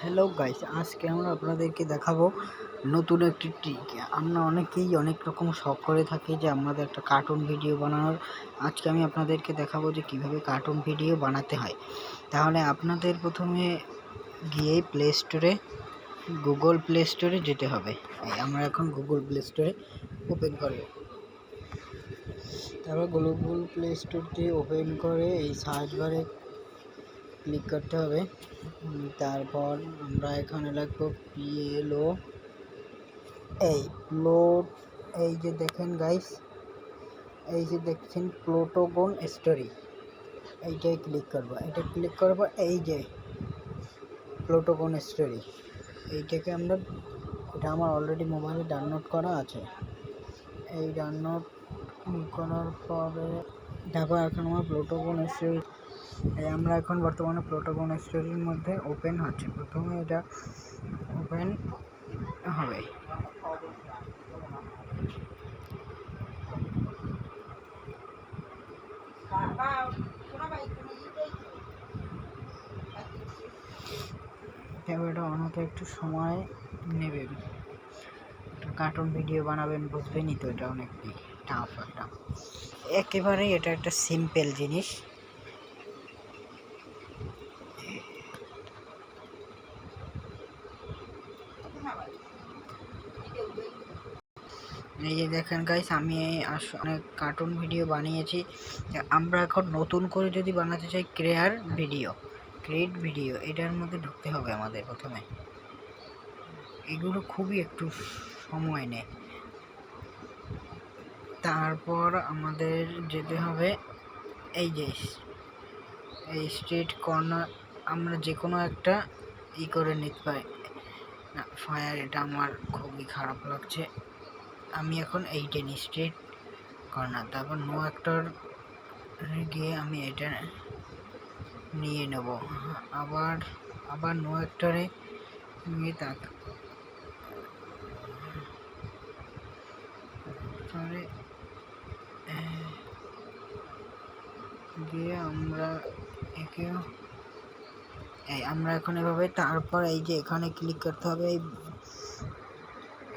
Hello guys, আজকে আমরা আপনাদেরকে দেখাবো নতুন একটি ট্রিক। আমরা অনেকেই অনেক রকম শখ করে থাকি যে আমাদের একটা কার্টুন ভিডিও বানানোর। আজকে আমি আপনাদেরকে দেখাবো যে কিভাবে কার্টুন ভিডিও বানাতে হয়। তাহলে আপনাদের প্রথমে গিয়ে গুগল প্লে স্টোরে যেতে হবে। আমরা এখন গুগল প্লে স্টোরে ওপেন করব। তারপর গুগল প্লে স্টোরটি ওপেন করে এই সার্চ বারে ক্লিক করতে হবে। তারপর আমরা এখানে লিখব PLO। এই যে দেখেন গাইস, এই যে দেখছেন প্লুটোগন স্টোরি, এইটাই ক্লিক করব। এটা ক্লিক করব, এই যে প্লুটোগন স্টোরি, এইটাকে এটা আমার অলরেডি মোবাইলে ডাউনলোড করা আছে। এই ডাউনলোড করার পরে তারপর এখন আমার প্লুটোগন স্টোরি, আমরা এখন বর্তমানে প্লুটোগন স্টোরির মধ্যে ওপেন হচ্ছে। প্রথমে এটা ওপেন হবে। এটা অন হতে একটু সময় নেবে। কার্টুন ভিডিও বানাবেন, বুঝবেনই তো, এটা অনেকটাই টাফ একটা। একেবারেই এটা একটা সিম্পল জিনিস। এই যে দেখেন গাইস, আমি অনেক কার্টুন ভিডিও বানিয়েছি। আমরা এখন নতুন করে যদি বানাতে চাই ক্রিয়েট ভিডিও, এটার মধ্যে ঢুকতে হবে আমাদের প্রথমে। এগুলো খুবই একটু সময় নেয়। তারপর আমাদের যেতে হবে এই যে এই স্ট্রেট কর্নার, আমরা যে কোনো একটা করে নিতে পারি না। ফায়ার, এটা আমার খুবই খারাপ লাগছে। আমি এখন এইটা নিই, স্ট্রেট কর্নার। তারপর নো অ্যাক্টর গিয়ে আমি এটা নিয়ে নেব। আবার নো অ্যাক্টরে গিয়ে আমরা এখন এভাবে, তারপর এই যে এখানে ক্লিক করতে হবে,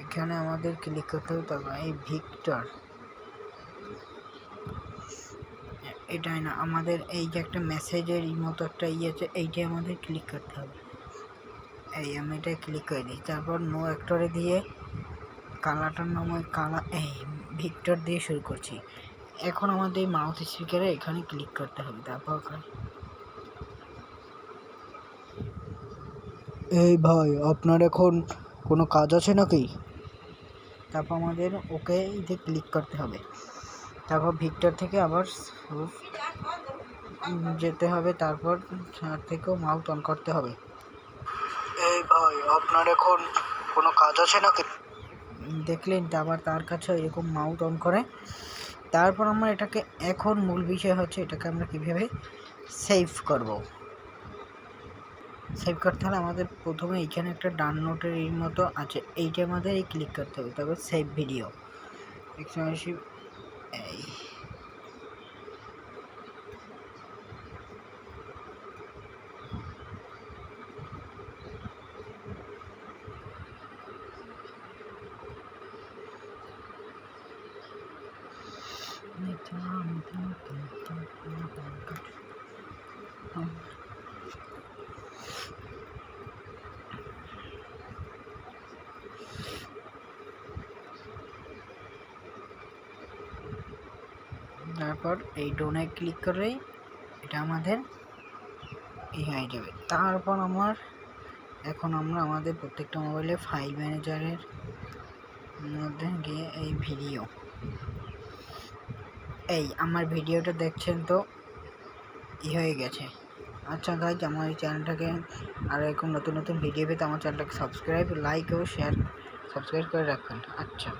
এখানে আমাদের ক্লিক করতে হবে। তারপর এই ভিক্টর, এটাই না, আমাদের এই যে একটা মেসেজের মতো একটা আছে, এইটাই আমাদের ক্লিক করতে হবে। আমি এটা ক্লিক করে দিই। তারপর নো অ্যাক্টরে দিয়ে কালারটার নাম ভিক্টর দিয়ে শুরু করছি। এখন আমাদের মাউথ স্পিকারে এখানে ক্লিক করতে হবে। তারপর এই ভাই, আপনার এখন কোনো কাজ আছে নাকি? তারপর আমাদের ওকে যে ক্লিক করতে হবে। তারপর ভিক্টর থেকে আবার যেতে হবে। তারপর থেকেও মাউথ অন করতে হবে। এই ভাই, আপনার এখন কোনো কাজ আছে নাকি? দেখলেন তো, আবার তার কাছে এরকম মাউথ অন করে। তারপর আমরা এটাকে, এখন মূল বিষয় হচ্ছে এটাকে আমরা কীভাবে সেভ করব। সেভ করতে হলে আমাদের প্রথমে এইখানে একটা ডাউনলোডের মতো আছে, এইটা আমাদের ক্লিক করতে হবে। তারপর সেভ ভিডিও, তারপর এই ডোনে ক্লিক করেই এটা আমাদের হয়ে যাবে। তারপর এখন আমরা আমাদের প্রত্যেকটা মোবাইলে ফাইল ম্যানেজারের মধ্যে গিয়ে আমার ভিডিওটা দেখছেন তো, হয়ে গেছে। আচ্ছা গাইজ, আমার এই চ্যানেলটাকে আরও এরকম নতুন নতুন ভিডিও পেতে আমার চ্যানেলটাকে সাবস্ক্রাইব, লাইক ও শেয়ার করে রাখবেন। আচ্ছা।